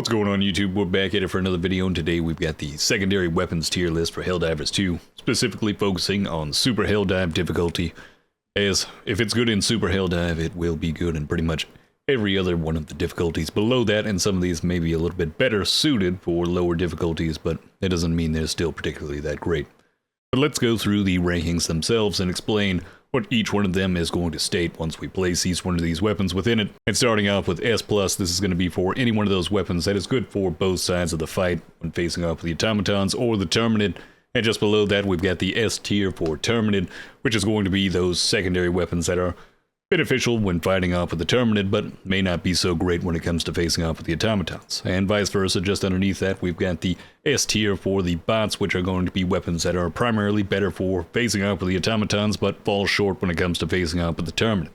What's going on, YouTube? We're back at it for another video, and today we've got the secondary weapons tier list for Helldivers 2, specifically focusing on Super Helldive difficulty, as if it's good in Super Helldive, it will be good in pretty much every other one of the difficulties below that, and some of these may be a little bit better suited for lower difficulties, but it doesn't mean they're still particularly that great. But let's go through the rankings themselves and explain what each one of them is going to state once we place each one of these weapons within it. And starting off with S+, this is going to be for any one of those weapons that is good for both sides of the fight when facing off with the automatons or the Terminid. And just below that, we've got the S tier for Terminid, which is going to be those secondary weapons that are beneficial when fighting off with the Terminid, but may not be so great when it comes to facing off with the automatons. And vice versa, just underneath that, we've got the S tier for the bots, which are going to be weapons that are primarily better for facing off with the automatons, but fall short when it comes to facing off with the Terminid.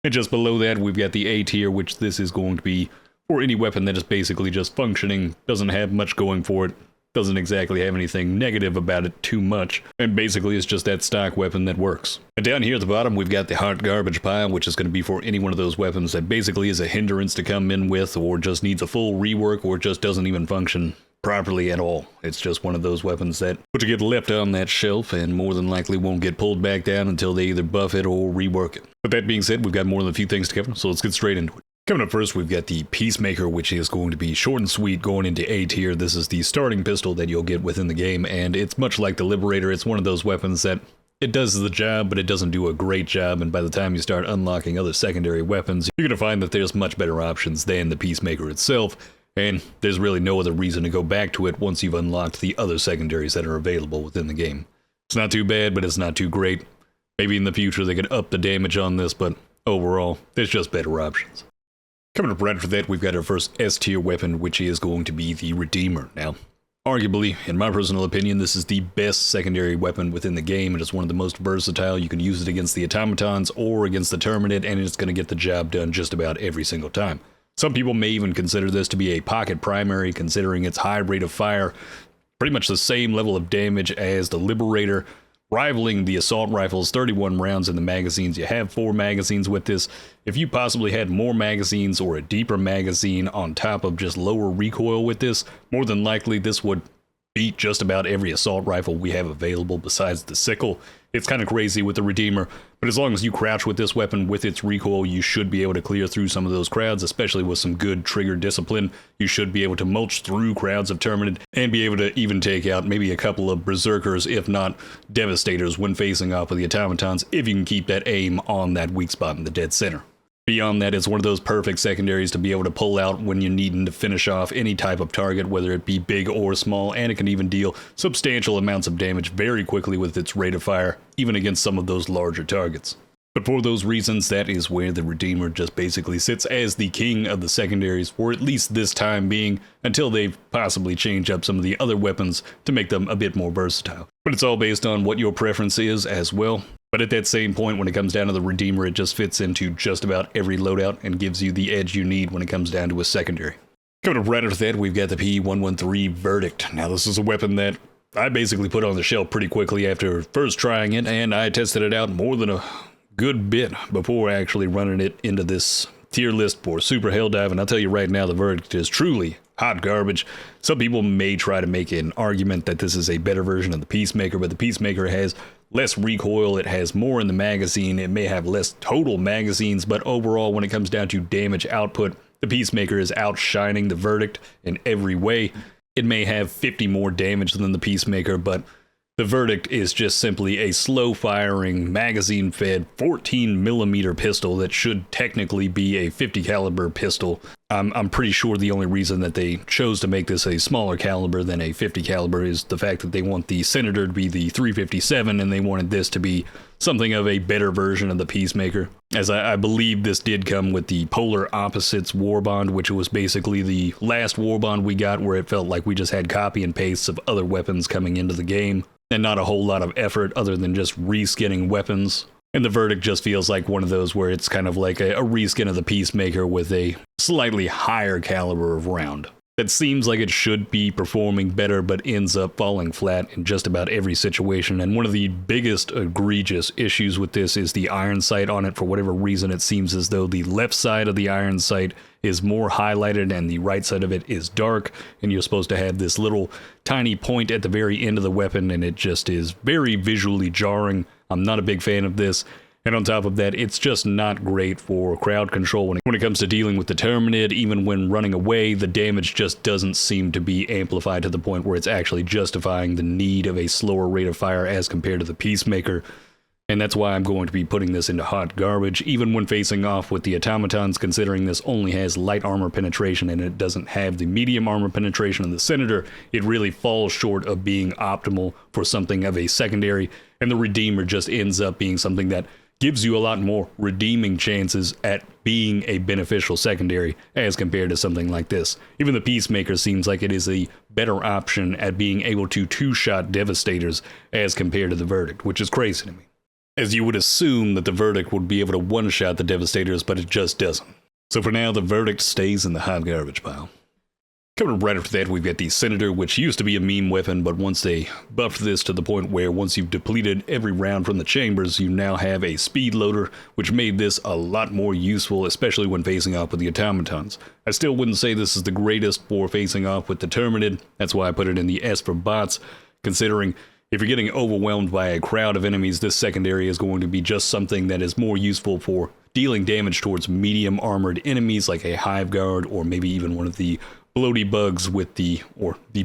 And just below that, we've got the A tier, which this is going to be for any weapon that is basically just functioning, doesn't have much going for it, doesn't exactly have anything negative about it too much, and basically it's just that stock weapon that works. And down here at the bottom, we've got the hot garbage pile, which is going to be for any one of those weapons that basically is a hindrance to come in with, or just needs a full rework, or just doesn't even function properly at all. It's just one of those weapons that would get left on that shelf and more than likely won't get pulled back down until they either buff it or rework it. But that being said, we've got more than a few things to cover, so let's get straight into it. Coming up first, we've got the Peacemaker, which is going to be short and sweet going into A tier. This is the starting pistol that you'll get within the game, and it's much like the Liberator. It's one of those weapons that it does the job, but it doesn't do a great job, and by the time you start unlocking other secondary weapons, you're going to find that there's much better options than the Peacemaker itself, and there's really no other reason to go back to it once you've unlocked the other secondaries that are available within the game. It's not too bad, but it's not too great. Maybe in the future they could up the damage on this, but overall, there's just better options. Coming up right after that, we've got our first S-tier weapon, which is going to be the Redeemer. Now, arguably, in my personal opinion, this is the best secondary weapon within the game. It is one of the most versatile. You can use it against the automatons or against the Terminid, and it's going to get the job done just about every single time. Some people may even consider this to be a pocket primary, considering its high rate of fire, pretty much the same level of damage as the Liberator, rivaling the assault rifles, 31 rounds in the magazines. You have 4 magazines with this. If you possibly had more magazines or a deeper magazine on top of just lower recoil with this, more than likely this would beat just about every assault rifle we have available besides the sickle. It's kind of crazy with the Redeemer, but as long as you crouch with this weapon with its recoil, you should be able to clear through some of those crowds, especially with some good trigger discipline. You should be able to mulch through crowds of Terminid and be able to even take out maybe a couple of Berserkers, if not Devastators, when facing off with the automatons, if you can keep that aim on that weak spot in the dead center. Beyond that, it's one of those perfect secondaries to be able to pull out when you're needing to finish off any type of target, whether it be big or small, and it can even deal substantial amounts of damage very quickly with its rate of fire, even against some of those larger targets. But for those reasons, that is where the Redeemer just basically sits as the king of the secondaries for at least this time being, until they possibly change up some of the other weapons to make them a bit more versatile. But it's all based on what your preference is as well. But at that same point, when it comes down to the Redeemer, it just fits into just about every loadout and gives you the edge you need when it comes down to a secondary. Coming up right after that, we've got the P113 Verdict. Now, this is a weapon that I basically put on the shelf pretty quickly after first trying it, and I tested it out more than a good bit before actually running it into this tier list for Super Helldive, and I'll tell you right now, the Verdict is truly hot garbage. Some people may try to make an argument that this is a better version of the Peacemaker, but the Peacemaker has less recoil, it has more in the magazine, it may have less total magazines, but overall, when it comes down to damage output, the Peacemaker is outshining the Verdict in every way. It may have 50 more damage than the Peacemaker, but the Verdict is just simply a slow-firing, magazine-fed 14mm pistol that should technically be a 50 caliber pistol. I'm pretty sure the only reason that they chose to make this a smaller caliber than a 50 caliber is the fact that they want the Senator to be the 357, and they wanted this to be something of a better version of the Peacemaker. As I believe this did come with the Polar Opposites Warbond, which was basically the last Warbond we got where it felt like we just had copy and pastes of other weapons coming into the game, and not a whole lot of effort other than just reskinning weapons. And the Verdict just feels like one of those where it's kind of like a reskin of the Peacemaker with a slightly higher caliber of round. that seems like it should be performing better but ends up falling flat in just about every situation. And one of the biggest egregious issues with this is the iron sight on it. For whatever reason, it seems as though the left side of the iron sight is more highlighted and the right side of it is dark, and you're supposed to have this little tiny point at the very end of the weapon, and it just is very visually jarring. I'm not a big fan of this. And on top of that, it's just not great for crowd control when it comes to dealing with the Terminid. Even when running away, the damage just doesn't seem to be amplified to the point where it's actually justifying the need of a slower rate of fire as compared to the Peacemaker. And that's why I'm going to be putting this into hot garbage, even when facing off with the automatons, considering this only has light armor penetration and it doesn't have the medium armor penetration of the Senator. It really falls short of being optimal for something of a secondary, and the Redeemer just ends up being something that gives you a lot more redeeming chances at being a beneficial secondary as compared to something like this. Even the Peacemaker seems like it is a better option at being able to two-shot Devastators as compared to the Verdict, which is crazy to me, as you would assume that the Verdict would be able to one-shot the Devastators, but it just doesn't. So for now, the Verdict stays in the hot garbage pile. Coming right after that, we've got the Senator, which used to be a meme weapon, but once they buffed this to the point where once you've depleted every round from the chambers, you now have a speed loader, which made this a lot more useful, especially when facing off with the automatons. I still wouldn't say this is the greatest for facing off with the Terminid. That's why I put it in the S for bots, considering if you're getting overwhelmed by a crowd of enemies, this secondary is going to be just something that is more useful for dealing damage towards medium armored enemies like a Hive Guard, or maybe even one of the bloaty bugs with the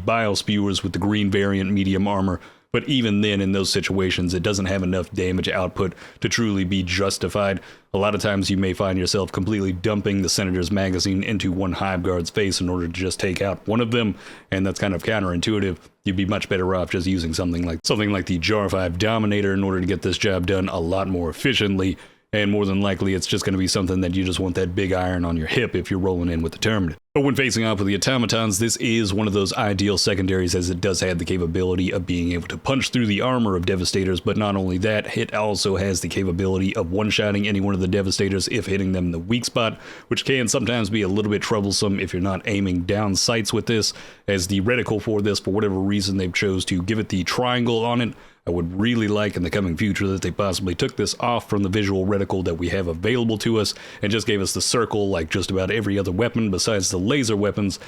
bile spewers with the green variant medium armor. But even then, in those situations, it doesn't have enough damage output to truly be justified. A lot of times you may find yourself completely dumping the Senator's magazine into one Hive Guard's face in order to just take out one of them, and that's kind of counterintuitive. You'd be much better off just using something like the Jar 5 Dominator in order to get this job done a lot more efficiently. And more than likely, it's just going to be something that you just want that big iron on your hip if you're rolling in with the Terminid. But when facing off with the automatons, this is one of those ideal secondaries, as it does have the capability of being able to punch through the armor of Devastators, but not only that, it also has the capability of one-shotting any one of the Devastators if hitting them in the weak spot, which can sometimes be a little bit troublesome if you're not aiming down sights with this, as the reticle for this, for whatever reason, they've chose to give it the triangle on it. I would really like in the coming future that they possibly took this off from the visual reticle that we have available to us and just gave us the circle like just about every other weapon besides the laser weapons,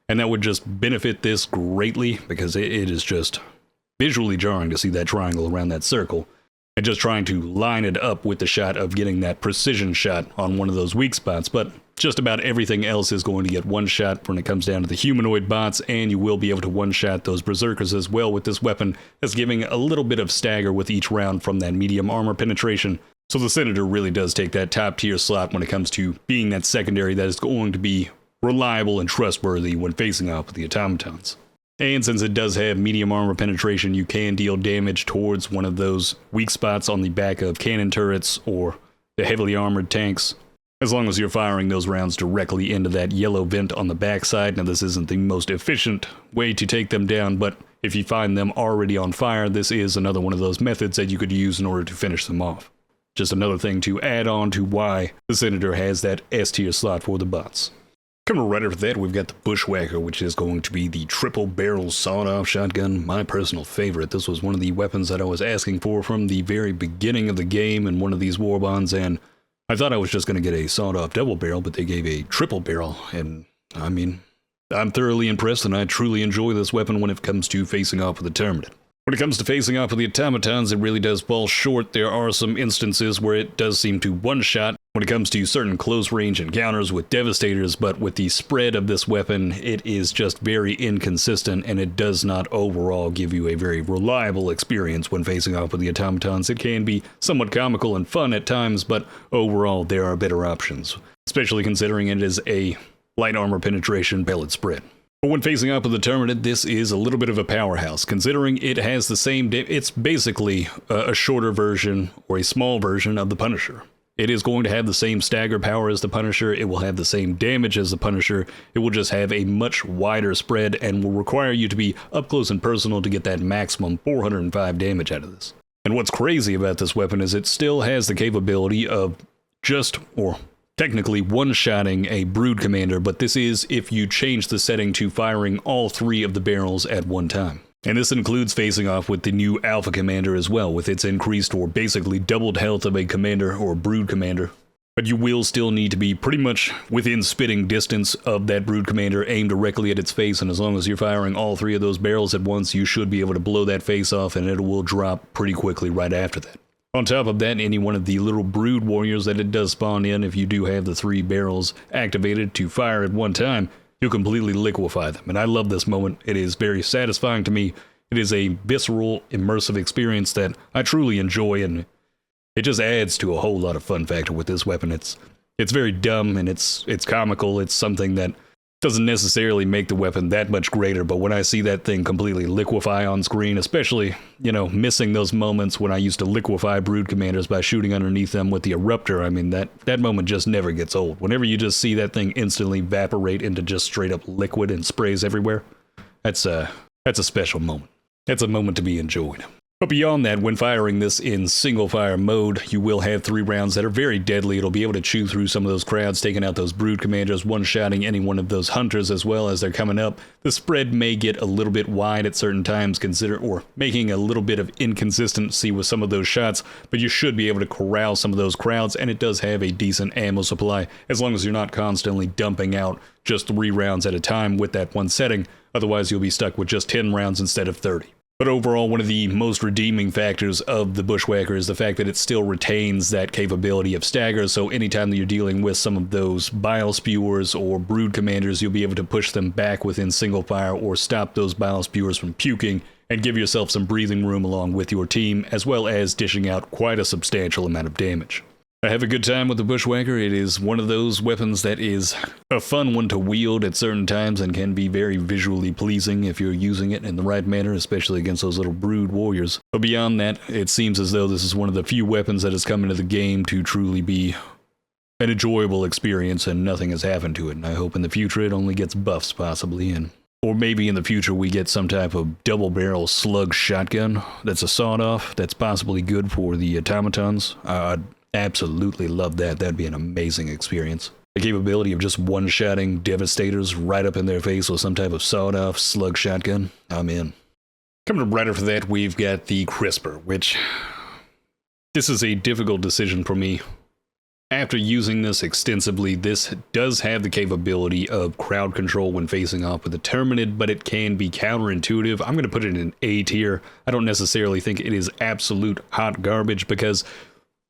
and that would just benefit this greatly, because it is just visually jarring to see that triangle around that circle, and just trying to line it up with the shot of getting that precision shot on one of those weak spots. But just about everything else is going to get one shot when it comes down to the humanoid bots, and you will be able to one shot those berserkers as well with this weapon, that's giving a little bit of stagger with each round from that medium armor penetration. So the Senator really does take that top tier slot when it comes to being that secondary that is going to be reliable and trustworthy when facing off with the automatons. And since it does have medium armor penetration, you can deal damage towards one of those weak spots on the back of cannon turrets or the heavily armored tanks, as long as you're firing those rounds directly into that yellow vent on the backside. Now, this isn't the most efficient way to take them down, but if you find them already on fire, this is another one of those methods that you could use in order to finish them off. Just another thing to add on to why the Senator has that S tier slot for the bots. Coming right after that, we've got the Bushwhacker, which is going to be the triple barrel sawed-off shotgun, my personal favorite. This was one of the weapons that I was asking for from the very beginning of the game in one of these war bonds, and I thought I was just going to get a sawed-off double barrel, but they gave a triple barrel, and I mean, I'm thoroughly impressed, and I truly enjoy this weapon when it comes to facing off with the Terminid. When it comes to facing off with the automatons, it really does fall short. There are some instances where it does seem to one-shot when it comes to certain close-range encounters with Devastators, but with the spread of this weapon, it is just very inconsistent, and it does not overall give you a very reliable experience when facing off with the automatons. It can be somewhat comical and fun at times, but overall there are better options, especially considering it is a light armor penetration pellet spread. But when facing off with the Terminid, this is a little bit of a powerhouse, considering it has the same it's basically a shorter version or a small version of the Punisher. It is going to have the same stagger power as the Punisher, it will have the same damage as the Punisher, it will just have a much wider spread and will require you to be up close and personal to get that maximum 405 damage out of this. And what's crazy about this weapon is it still has the capability of just, or technically one-shotting a Brood Commander, but this is if you change the setting to firing all 3 of the barrels at one time. And this includes facing off with the new Alpha Commander as well, with its increased or basically doubled health of a Commander or Brood Commander. But you will still need to be pretty much within spitting distance of that Brood Commander, aimed directly at its face, and as long as you're firing all 3 of those barrels at once, you should be able to blow that face off, and it will drop pretty quickly right after that. On top of that, any one of the little Brood Warriors that it does spawn in, if you do have the 3 barrels activated to fire at one time, you'll completely liquefy them. And I love this moment. It is very satisfying to me. It is a visceral, immersive experience that I truly enjoy, and it just adds to a whole lot of fun factor with this weapon. It's very dumb, and it's comical. It's something that doesn't necessarily make the weapon that much greater, but when I see that thing completely liquefy on screen, especially, you know, missing those moments when I used to liquefy Brood Commanders by shooting underneath them with the Eruptor, I mean, that moment just never gets old. Whenever you just see that thing instantly evaporate into just straight up liquid and sprays everywhere, that's a special moment. That's a moment to be enjoyed. But beyond that, when firing this in single fire mode, you will have 3 rounds that are very deadly. It'll be able to chew through some of those crowds, taking out those Brood Commanders, one-shotting any one of those Hunters as well as they're coming up. The spread may get a little bit wide at certain times, or making a little bit of inconsistency with some of those shots, but you should be able to corral some of those crowds, and it does have a decent ammo supply, as long as you're not constantly dumping out just 3 rounds at a time with that one setting. Otherwise, you'll be stuck with just 10 rounds instead of 30. But overall, one of the most redeeming factors of the Bushwhacker is the fact that it still retains that capability of stagger, so anytime that you're dealing with some of those Bile Spewers or Brood Commanders, you'll be able to push them back within single fire or stop those Bile Spewers from puking and give yourself some breathing room along with your team, as well as dishing out quite a substantial amount of damage. I have a good time with the Bushwhacker. It is one of those weapons that is a fun one to wield at certain times and can be very visually pleasing if you're using it in the right manner, especially against those little Brood Warriors. But beyond that, it seems as though this is one of the few weapons that has come into the game to truly be an enjoyable experience, and nothing has happened to it. And I hope in the future it only gets buffs, possibly, or maybe in the future we get some type of double-barrel slug shotgun that's a sawed-off that's possibly good for the automatons. I'd absolutely love that. That'd be an amazing experience. The capability of just one-shotting Devastators right up in their face with some type of sawed-off slug shotgun, I'm in. Coming up right after that, we've got the Crisper, which this is a difficult decision for me. After using this extensively, this does have the capability of crowd control when facing off with a Terminid, but it can be counterintuitive. I'm going to put it in A tier. I don't necessarily think it is absolute hot garbage, because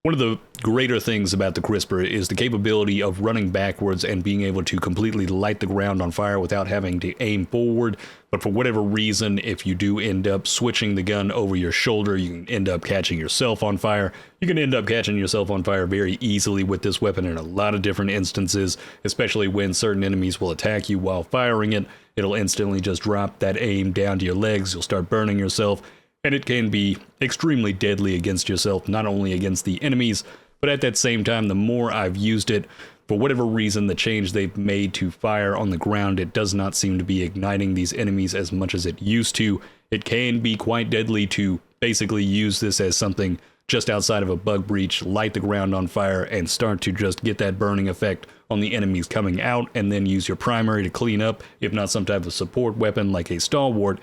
one of the greater things about the Crisper is the capability of running backwards and being able to completely light the ground on fire without having to aim forward. But for whatever reason, if you do end up switching the gun over your shoulder, you can end up catching yourself on fire. You can end up catching yourself on fire very easily with this weapon in a lot of different instances, especially when certain enemies will attack you while firing it. It'll instantly just drop that aim down to your legs. You'll start burning yourself. And it can be extremely deadly against yourself, not only against the enemies, but at that same time, the more I've used it, for whatever reason, the change they've made to fire on the ground, it does not seem to be igniting these enemies as much as it used to. It can be quite deadly to basically use this as something just outside of a bug breach, light the ground on fire, and start to just get that burning effect on the enemies coming out, and then use your primary to clean up, if not some type of support weapon like a Stalwart.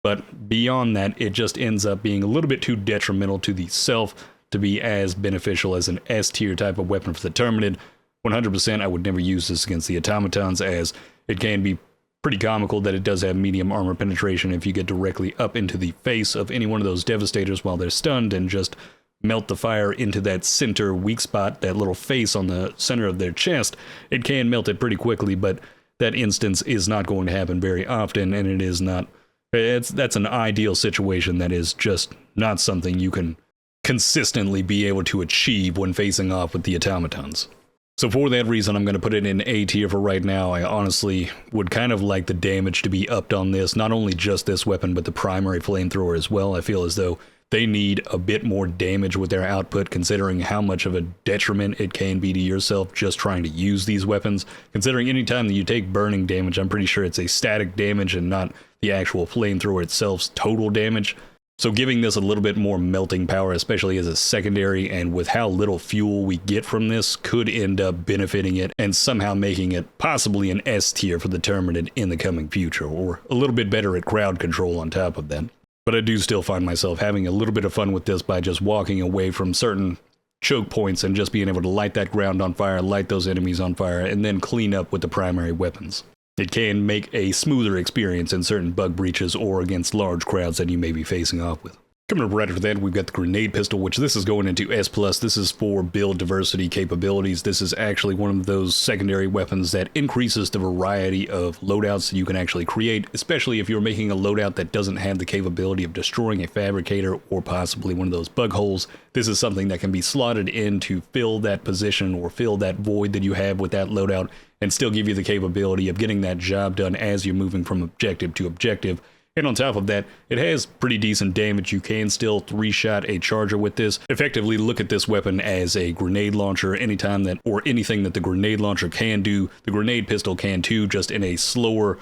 But beyond that, it just ends up being a little bit too detrimental to the self to be as beneficial as an S tier type of weapon for the Terminid. 100% I would never use this against the automatons, as it can be pretty comical that it does have medium armor penetration if you get directly up into the face of any one of those Devastators while they're stunned and just melt the fire into that center weak spot, that little face on the center of their chest. It can melt it pretty quickly, but that instance is not going to happen very often, and it is not. That's an ideal situation that is just not something you can consistently be able to achieve when facing off with the automatons. So for that reason, I'm going to put it in A tier for right now. I honestly would kind of like the damage to be upped on this, not only just this weapon, but the primary flamethrower as well. I feel as though they need a bit more damage with their output, considering how much of a detriment it can be to yourself just trying to use these weapons. Considering any time that you take burning damage, I'm pretty sure it's a static damage and not the actual flamethrower itself's total damage. So giving this a little bit more melting power, especially as a secondary, and with how little fuel we get from this, could end up benefiting it and somehow making it possibly an S tier for the tournament in the coming future, or a little bit better at crowd control on top of that. But I do still find myself having a little bit of fun with this by just walking away from certain choke points and just being able to light that ground on fire, light those enemies on fire, and then clean up with the primary weapons. It can make a smoother experience in certain bug breaches or against large crowds that you may be facing off with. Coming up right after that, we've got the grenade pistol, which this is going into S+. This is for build diversity capabilities. This is actually one of those secondary weapons that increases the variety of loadouts that you can actually create, especially if you're making a loadout that doesn't have the capability of destroying a fabricator or possibly one of those bug holes. This is something that can be slotted in to fill that position or fill that void that you have with that loadout and still give you the capability of getting that job done as you're moving from objective to objective. And on top of that, it has pretty decent damage. You can still 3-shot a charger with this. Effectively, look at this weapon as a grenade launcher. Anytime that, or anything that the grenade launcher can do, the grenade pistol can too, just in a slower,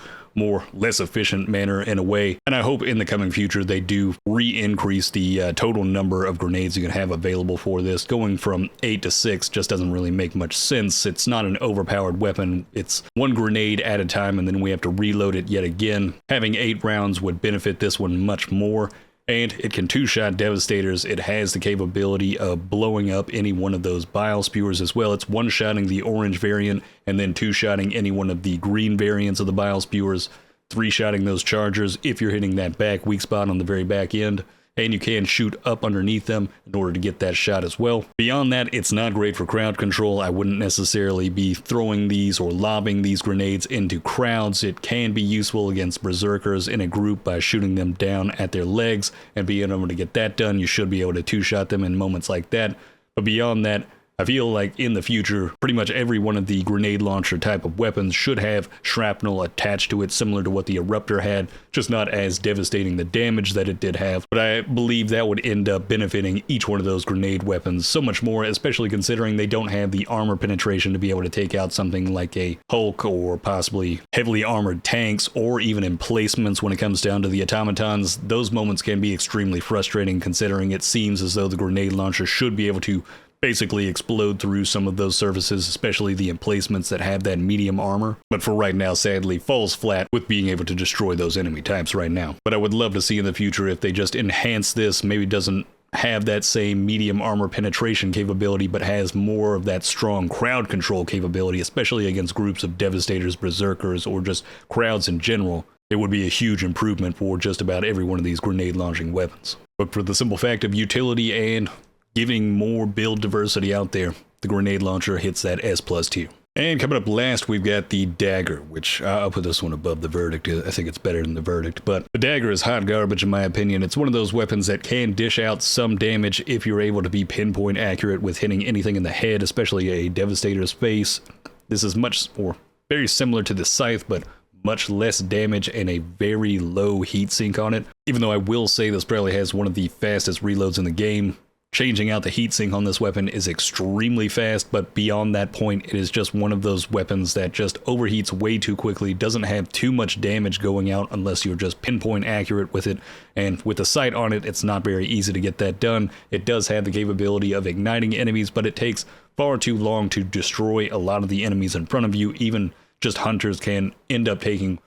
less efficient manner in a way. And I hope in the coming future they do re-increase the total number of grenades you can have available for this. Going from 8 to 6 just doesn't really make much sense. It's not an overpowered weapon. It's one grenade at a time and then we have to reload it yet again. Having 8 rounds would benefit this one much more. And it can 2-shot devastators. It has the capability of blowing up any one of those bile spewers as well. It's 1-shotting the orange variant and then 2-shotting any one of the green variants of the bile spewers, 3-shotting those chargers if you're hitting that back weak spot on the very back end. And you can shoot up underneath them in order to get that shot as well. Beyond that, it's not great for crowd control. I wouldn't necessarily be throwing these or lobbing these grenades into crowds. It can be useful against berserkers in a group by shooting them down at their legs, and being able to get that done, you should be able to 2-shot them in moments like that. But beyond that, I feel like in the future, pretty much every one of the grenade launcher type of weapons should have shrapnel attached to it, similar to what the Eruptor had, just not as devastating the damage that it did have. But I believe that would end up benefiting each one of those grenade weapons so much more, especially considering they don't have the armor penetration to be able to take out something like a Hulk or possibly heavily armored tanks, or even emplacements when it comes down to the automatons. Those moments can be extremely frustrating, considering it seems as though the grenade launcher should be able to basically explode through some of those surfaces, especially the emplacements that have that medium armor. But for right now, sadly, falls flat with being able to destroy those enemy types right now. But I would love to see in the future if they just enhance this, maybe doesn't have that same medium armor penetration capability, but has more of that strong crowd control capability, especially against groups of devastators, berserkers, or just crowds in general. It would be a huge improvement for just about every one of these grenade launching weapons. But for the simple fact of utility and giving more build diversity out there, the grenade launcher hits that S+ tier. And coming up last, we've got the Dagger, which I'll put this one above the Verdict. I think it's better than the Verdict, but the Dagger is hot garbage in my opinion. It's one of those weapons that can dish out some damage if you're able to be pinpoint accurate with hitting anything in the head, especially a Devastator's face. This is much more very similar to the Scythe, but much less damage and a very low heat sink on it. Even though I will say this probably has one of the fastest reloads in the game. Changing out the heatsink on this weapon is extremely fast, but beyond that point, it is just one of those weapons that just overheats way too quickly, doesn't have too much damage going out unless you're just pinpoint accurate with it, and with the sight on it, it's not very easy to get that done. It does have the capability of igniting enemies, but it takes far too long to destroy a lot of the enemies in front of you. Even just hunters can end up taking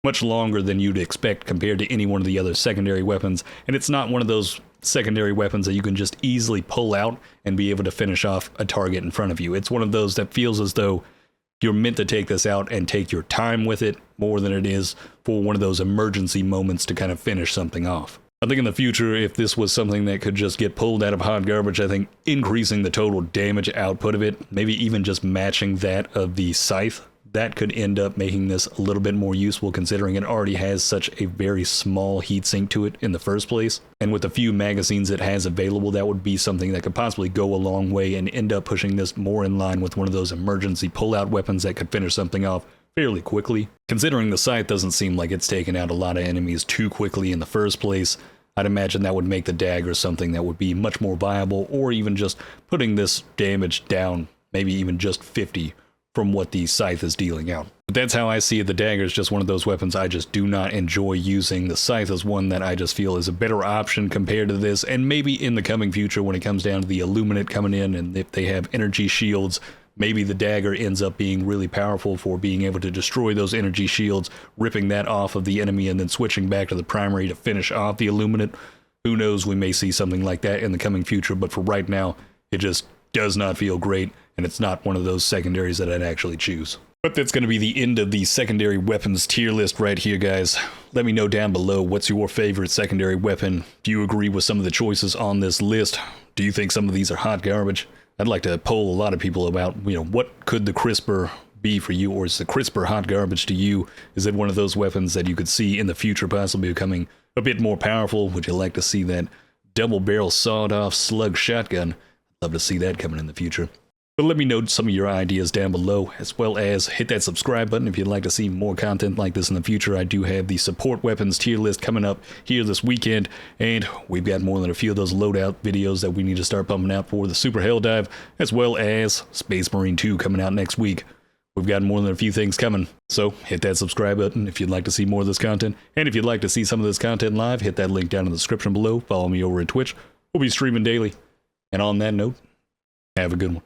much longer than you'd expect compared to any one of the other secondary weapons, and it's not one of those secondary weapons that you can just easily pull out and be able to finish off a target in front of you. It's one of those that feels as though you're meant to take this out and take your time with it more than it is for one of those emergency moments to kind of finish something off. I think in the future, if this was something that could just get pulled out of hot garbage, I think increasing the total damage output of it, maybe even just matching that of the Scythe, that could end up making this a little bit more useful, considering it already has such a very small heatsink to it in the first place. And with the few magazines it has available, that would be something that could possibly go a long way and end up pushing this more in line with one of those emergency pull-out weapons that could finish something off fairly quickly. Considering the Scythe doesn't seem like it's taken out a lot of enemies too quickly in the first place, I'd imagine that would make the Dagger something that would be much more viable, or even just putting this damage down, maybe even just 50 from what the Scythe is dealing out. But that's how I see it. The dagger is just one of those weapons I just do not enjoy using. The scythe is one that I just feel is a better option compared to this, and maybe in the coming future when it comes down to the illuminate coming in, and if they have energy shields, maybe the dagger ends up being really powerful for being able to destroy those energy shields, ripping that off of the enemy, and then switching back to the primary to finish off the illuminate. Who knows, we may see something like that in the coming future, but for right now, it just does not feel great, and it's not one of those secondaries that I'd actually choose. But that's going to be the end of the secondary weapons tier list right here, guys. Let me know down below what's your favorite secondary weapon. Do you agree with some of the choices on this list? Do you think some of these are hot garbage? I'd like to poll a lot of people about, what could the crisper be for you, or is the crisper hot garbage to you? Is it one of those weapons that you could see in the future possibly becoming a bit more powerful? Would you like to see that double barrel sawed-off slug shotgun? I'd love to see that coming in the future. But let me know some of your ideas down below, as well as hit that subscribe button if you'd like to see more content like this in the future. I do have the support weapons tier list coming up here this weekend, and we've got more than a few of those loadout videos that we need to start pumping out for the Super Helldive, as well as Space Marine 2 coming out next week. We've got more than a few things coming, so hit that subscribe button if you'd like to see more of this content. And if you'd like to see some of this content live, hit that link down in the description below. Follow me over at Twitch. We'll be streaming daily. And on that note, have a good one.